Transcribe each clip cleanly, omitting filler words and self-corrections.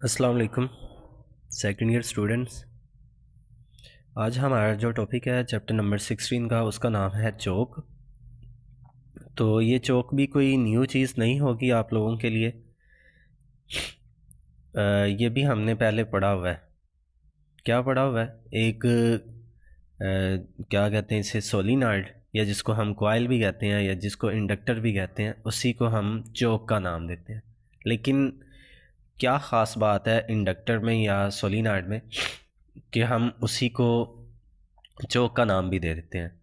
अस्सलाम वालेकुम second year students. आज हमारा जो टॉपिक है चैप्टर नंबर 16 का, उसका नाम है चौक। तो ये चौक भी कोई न्यू चीज़ नहीं होगी आप लोगों के लिए। ये भी हमने पहले पढ़ा हुआ है। क्या पढ़ा हुआ है? एक क्या कहते हैं इसे, सोलिनॉइड, या जिसको हम कॉइल भी कहते हैं या जिसको इंडक्टर भी कहते हैं, उसी को हम चौक का नाम देते हैं। लेकिन क्या ख़ास बात है इंडक्टर में या सोलिनॉइड में कि हम उसी को चौक का नाम भी दे देते हैं।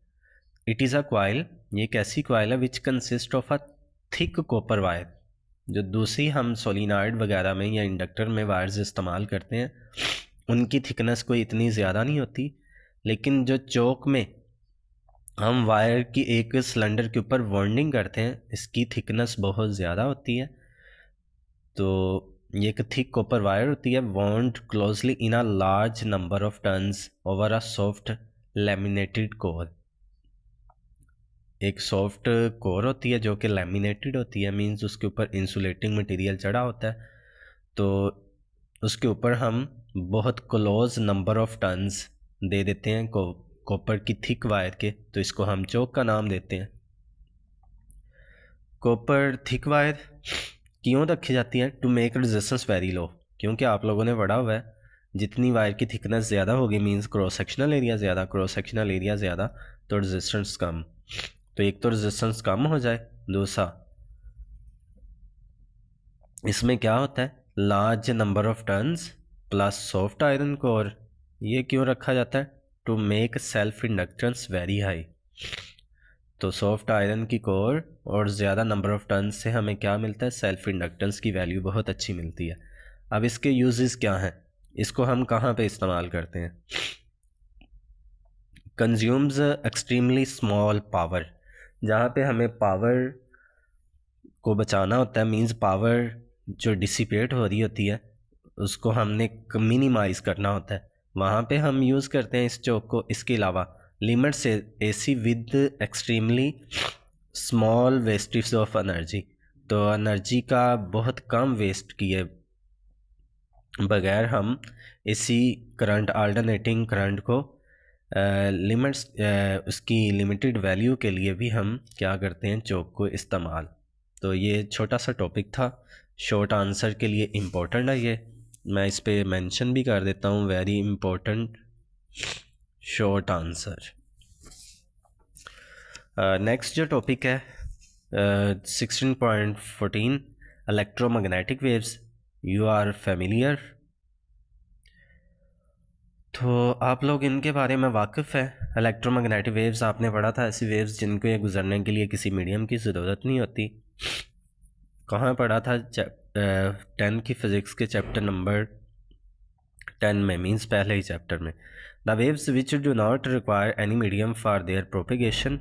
इट इज़ अ क्वाइल, ये एक ऐसी क्वाइल है which consist of a thick copper wire. जो दूसरी हम सोलिनॉइड वगैरह में या इंडक्टर में वायर्स इस्तेमाल करते हैं, उनकी थिकनेस कोई इतनी ज़्यादा नहीं होती। लेकिन जो चौक में हम वायर की एक सिलेंडर के ऊपर वाउंडिंग करते हैं, इसकी थिकनेस बहुत ज़्यादा होती है। तो ये एक थिक कॉपर वायर होती है, wound closely in a large number of turns over a soft laminated core. एक सॉफ्ट कोर होती है जो कि लैमिनेटेड होती है, मींस उसके ऊपर इंसुलेटिंग मटेरियल चढ़ा होता है। तो उसके ऊपर हम बहुत क्लोज नंबर ऑफ टर्न्स दे देते हैं कॉपर की थिक वायर के, तो इसको हम चौक का नाम देते हैं। कॉपर थिक वायर क्यों रखी जाती है? To make resistance very low. क्योंकि आप लोगों ने पढ़ा हुआ है, जितनी वायर की थिकनेस ज़्यादा होगी मींस क्रॉस सेक्शनल एरिया ज़्यादा, क्रॉस सेक्शनल एरिया ज़्यादा तो रेजिस्टेंस कम। तो एक तो रेजिस्टेंस कम हो जाए, दूसरा इसमें क्या होता है, large number of turns plus soft iron core. ये क्यों रखा जाता है? To make self inductance very high. तो सॉफ्ट आयरन की कोर और ज़्यादा नंबर ऑफ टर्न्स से हमें क्या मिलता है? सेल्फ इंडक्टेंस की वैल्यू बहुत अच्छी मिलती है। अब इसके यूजेस क्या हैं? इसको हम कहाँ पे इस्तेमाल करते हैं? Consumes extremely small power. जहाँ पे हमें पावर को बचाना होता है, मींस पावर जो डिसिपेट हो रही होती है उसको हमने मिनिमाइज़ करना होता है, वहाँ पे हम यूज़ करते हैं इस चौक को। इसके अलावा लिमिट से AC with extremely small wastage of energy. तो एनर्जी का बहुत कम वेस्ट किए बगैर हम एसी करंट, अल्टरनेटिंग करंट को लिमिट्स उसकी लिमिटेड वैल्यू के लिए भी हम क्या करते हैं, चौक को इस्तेमाल। तो ये छोटा सा टॉपिक था, शॉर्ट आंसर के लिए इम्पोर्टेंट है ये। मैं इस पे मेंशन भी कर देता हूँ, very important short answer. Next जो टॉपिक है 16.14 electromagnetic waves. You are familiar? तो आप लोग इनके बारे में वाकिफ़ है। इलेक्ट्रोमैग्नेटिक वेव्स आपने पढ़ा था, ऐसी वेव्स जिनको ये गुजरने के लिए किसी मीडियम की ज़रूरत नहीं होती। कहाँ पढ़ा था? 10 की फ़िज़िक्स के चैप्टर नंबर 10 में, मीन्स पहले ही चैप्टर में। The waves which do not require any medium for their propagation.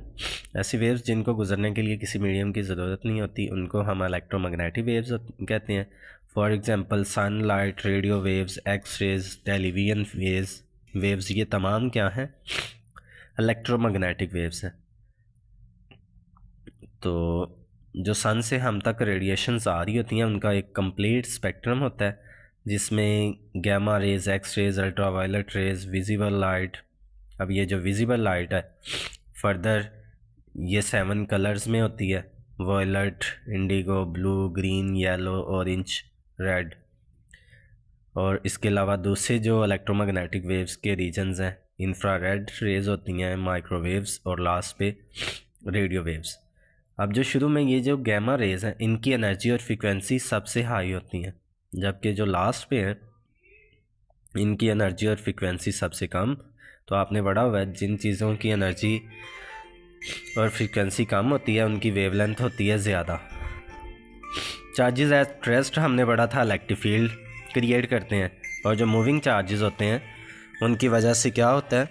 ऐसी वेव्स जिनको गुजरने के लिए किसी मीडियम की ज़रूरत नहीं होती, उनको हम इलेक्ट्रोमैग्नेटिक वेव्स कहते हैं। For example sunlight, radio waves, X rays, television waves, ये तमाम क्या हैं? इलेक्ट्रोमैग्नेटिक वेव्स हैं। तो जो सन से हम तक रेडिएशंस आ रही होती हैं, उनका एक कंप्लीट स्पेक्ट्रम होता है, जिसमें gamma rays, X rays, ultraviolet rays, visible light. अब ये जो विजिबल लाइट है फर्दर ये 7 कलर्स में होती है, violet, indigo, blue, green, yellow, orange, red. और इसके अलावा दूसरे जो इलेक्ट्रोमैग्नेटिक वेव्स के रीजन्स हैं, इंफ्रारेड रेज होती हैं, माइक्रोवेव्स, और लास्ट पे रेडियो वेव्स। अब जो शुरू में ये जो गैमा रेज हैं, इनकी एनर्जी और फ्रीक्वेंसी सबसे हाई होती हैं, जबकि जो लास्ट पे हैं इनकी एनर्जी और फ्रीक्वेंसी सबसे कम। तो आपने पढ़ा हुआ है, जिन चीज़ों की एनर्जी और फ्रीक्वेंसी कम होती है उनकी वेवलेंथ होती है ज़्यादा। चार्जेस एट रेस्ट हमने पढ़ा था इलेक्ट्रिक फील्ड क्रिएट करते हैं, और जो मूविंग चार्जेस होते हैं उनकी वजह से क्या होता है,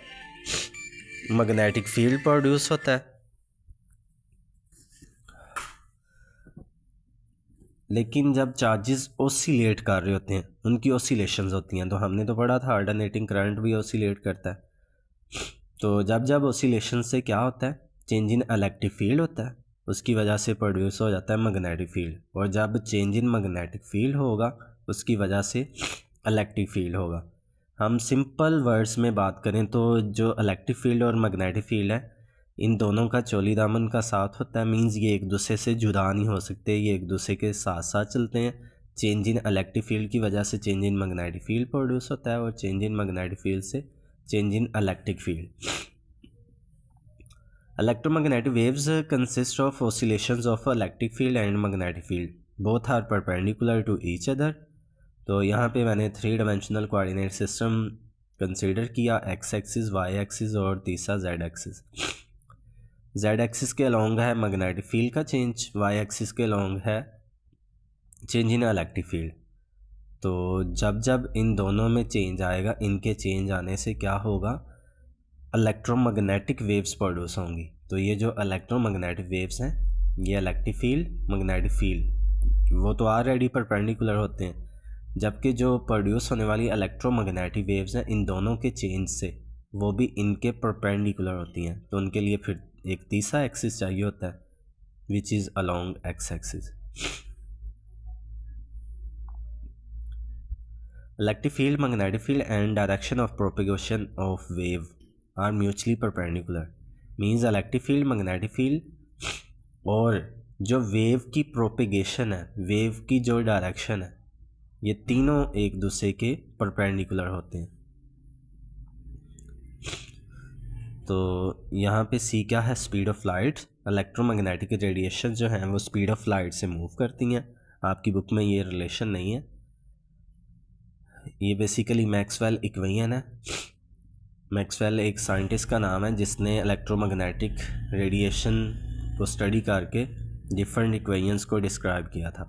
मैग्नेटिक फील्ड प्रोड्यूस होता है। लेकिन जब चार्जेस ओसिलेट कर रहे होते हैं, उनकी ओसिलेशंस होती हैं, तो हमने तो पढ़ा था अल्टरनेटिंग करंट भी ओसिलेट करता है। तो जब जब ओसिलेशन से क्या होता है, चेंज इन इलेक्ट्रिक फील्ड होता है, उसकी वजह से प्रोड्यूस हो जाता है मैग्नेटिक फील्ड। और जब चेंज इन मैग्नेटिक फील्ड होगा उसकी वजह से इलेक्ट्रिक फील्ड होगा। हम सिंपल वर्ड्स में बात करें तो जो इलेक्ट्रिक फील्ड और मैग्नेटिक फील्ड है, इन दोनों का चोली दामन का साथ होता है। मींस ये एक दूसरे से जुदा नहीं हो सकते, ये एक दूसरे के साथ साथ चलते हैं। चेंज इन इलेक्ट्रिक फील्ड की वजह से change in magnetic field produce होता है, और चेंज इन मैग्नेटिक फील्ड से change in electric field. Electromagnetic waves consist of oscillations of electric field and magnetic field. Both are perpendicular to each other. तो यहाँ पे मैंने 3 डायमेंशनल कोऑर्डिनेट सिस्टम कंसीडर किया, x axis, Y axis और तीसरा Z axis. Z axis के along है magnetic field का चेंज, वाई एक्सिस के अलॉन्ग है चेंज इन इलेक्ट्रिक फील्ड। तो जब जब इन दोनों में चेंज आएगा, इनके चेंज आने से क्या होगा, इलेक्ट्रोमैग्नेटिक वेव्स प्रोड्यूस होंगी। तो ये जो इलेक्ट्रोमैग्नेटिक वेव्स हैं, ये इलेक्ट्रिक फील्ड, मैग्नेटिक फील्ड, वो तो ऑलरेडी परपेंडिकुलर होते हैं, जबकि जो प्रोड्यूस होने वाली इलेक्ट्रोमैग्नेटिक वेव्स हैं, इन दोनों के चेंज से वो भी इनके परपेंडिकुलर होती हैं। तो उनके लिए फिर एक तीसरा एक्सिस चाहिए होता है, which is along X axis. Electric field, magnetic field and direction of propagation of wave are mutually perpendicular. Means electric field, magnetic field और जो वेव की प्रोपेगेशन है, वेव की जो डायरेक्शन है, ये तीनों एक दूसरे के परपेंडिकुलर होते हैं। तो यहाँ पे सी क्या है, speed of light. Electromagnetic radiation जो हैं वो स्पीड ऑफ लाइट से मूव करती हैं। आपकी बुक में ये रिलेशन नहीं है, ये बेसिकली मैक्सवेल इक्वेशन है। मैक्सवेल एक साइंटिस्ट का नाम है जिसने इलेक्ट्रोमैग्नेटिक रेडिएशन को स्टडी करके डिफरेंट इक्वेशंस को डिस्क्राइब किया था।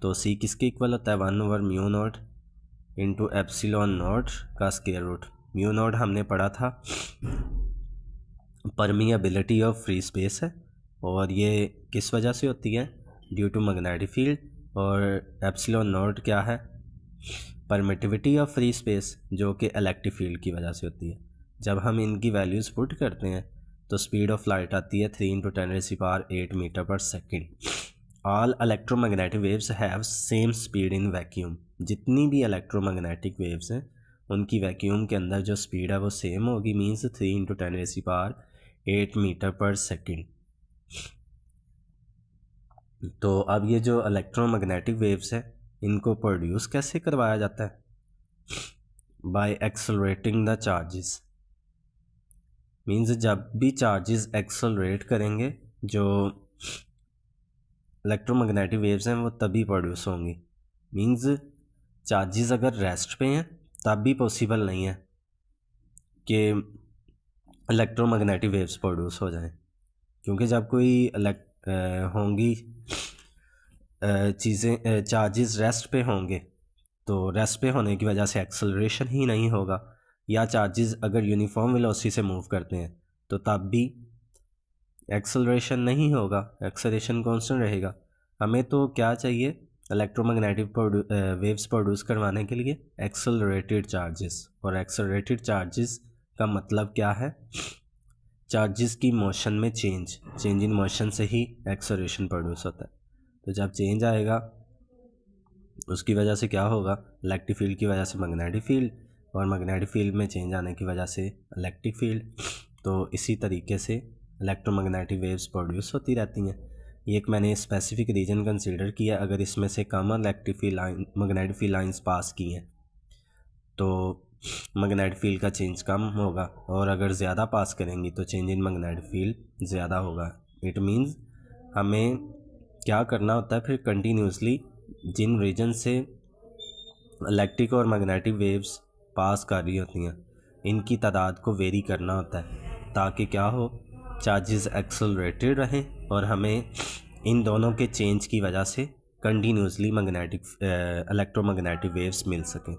तो सी किसके इक्वल होता है, 1/μ0 इंटू एप्सिलॉन नॉट का स्क्वायर रूट। म्यू नॉट हमने पढ़ा था परमिएबिलिटी ऑफ फ्री स्पेस है, और ये किस वजह से होती है, ड्यू टू मैग्नेटिक फील्ड। और एप्सिलॉन नॉट क्या है, परमिटिविटी ऑफ फ्री स्पेस, जो कि इलेक्ट्रिक फील्ड की वजह से होती है। जब हम इनकी वैल्यूज़ पुट करते हैं तो स्पीड ऑफ लाइट आती है 3 × 10⁸ मीटर पर second. All electromagnetic waves have same speed in vacuum. जितनी भी इलेक्ट्रोमैग्नेटिक वेव्स हैं उनकी वैक्यूम के अंदर जो स्पीड है वो सेम होगी, मीन्स 3 × 10⁸ मीटर पर सेकेंड। तो अब ये जो इलेक्ट्रोमैग्नेटिक वेव्स है, इनको प्रोड्यूस कैसे करवाया जाता है, by accelerating the charges. Means जब भी चार्जेस एक्सेलरेट करेंगे, जो इलेक्ट्रोमैग्नेटिक वेव्स हैं वो तभी प्रोड्यूस होंगी। मीन्स चार्जेस अगर रेस्ट पे हैं तब भी पॉसिबल नहीं है कि इलेक्ट्रोमैग्नेटिक वेव्स प्रोड्यूस हो जाएं, क्योंकि जब कोई होंगी चीज़ें, चार्जेस रेस्ट पे होंगे तो रेस्ट पे होने की वजह से एक्सेलरेशन ही नहीं होगा, या चार्जेस अगर यूनिफॉर्म वेलोसिटी से मूव करते हैं तो तब भी एक्सेलरेशन नहीं होगा, एक्सेलरेशन कांस्टेंट रहेगा। हमें तो क्या चाहिए, इलेक्ट्रोमैग्नेटिक वेव्स प्रोड्यूस करवाने के लिए एक्सेलरेटेड चार्जेस। और एक्सेलरेटेड चार्जेस का मतलब क्या है, चार्जेस की मोशन में चेंज इन मोशन से ही एक्सेलरेशन प्रोड्यूस होता है। तो जब चेंज आएगा उसकी वजह से क्या होगा, इलेक्ट्रिक फील्ड की वजह से मैग्नेटिक फील्ड, और मैग्नेटिक फील्ड में चेंज आने की वजह से इलेक्ट्रिक फील्ड। तो इसी तरीके से इलेक्ट्रोमैग्नेटिक वेव्स प्रोड्यूस होती रहती हैं। ये एक मैंने स्पेसिफिक रीजन कंसीडर किया, अगर इसमें से कम electric field line, magnetic field lines pass की हैं तो मैग्नेटिक फील्ड का चेंज कम होगा, और अगर ज़्यादा पास करेंगी तो चेंज इन मैग्नेटिक फील्ड ज़्यादा होगा। इट मीन्स हमें क्या करना होता है, फिर कंटिन्यूसली जिन रीजन से इलेक्ट्रिक और मैग्नेटिक वेव्स पास कर रही होती हैं इनकी तादाद को वेरी करना होता है, ताकि क्या हो, चार्जेस एक्सेलरेटेड रहें और हमें इन दोनों के चेंज की वजह से कंटिन्यूसली मैग्नेटिक इलेक्ट्रोमैग्नेटिक वेव्स मिल सकें।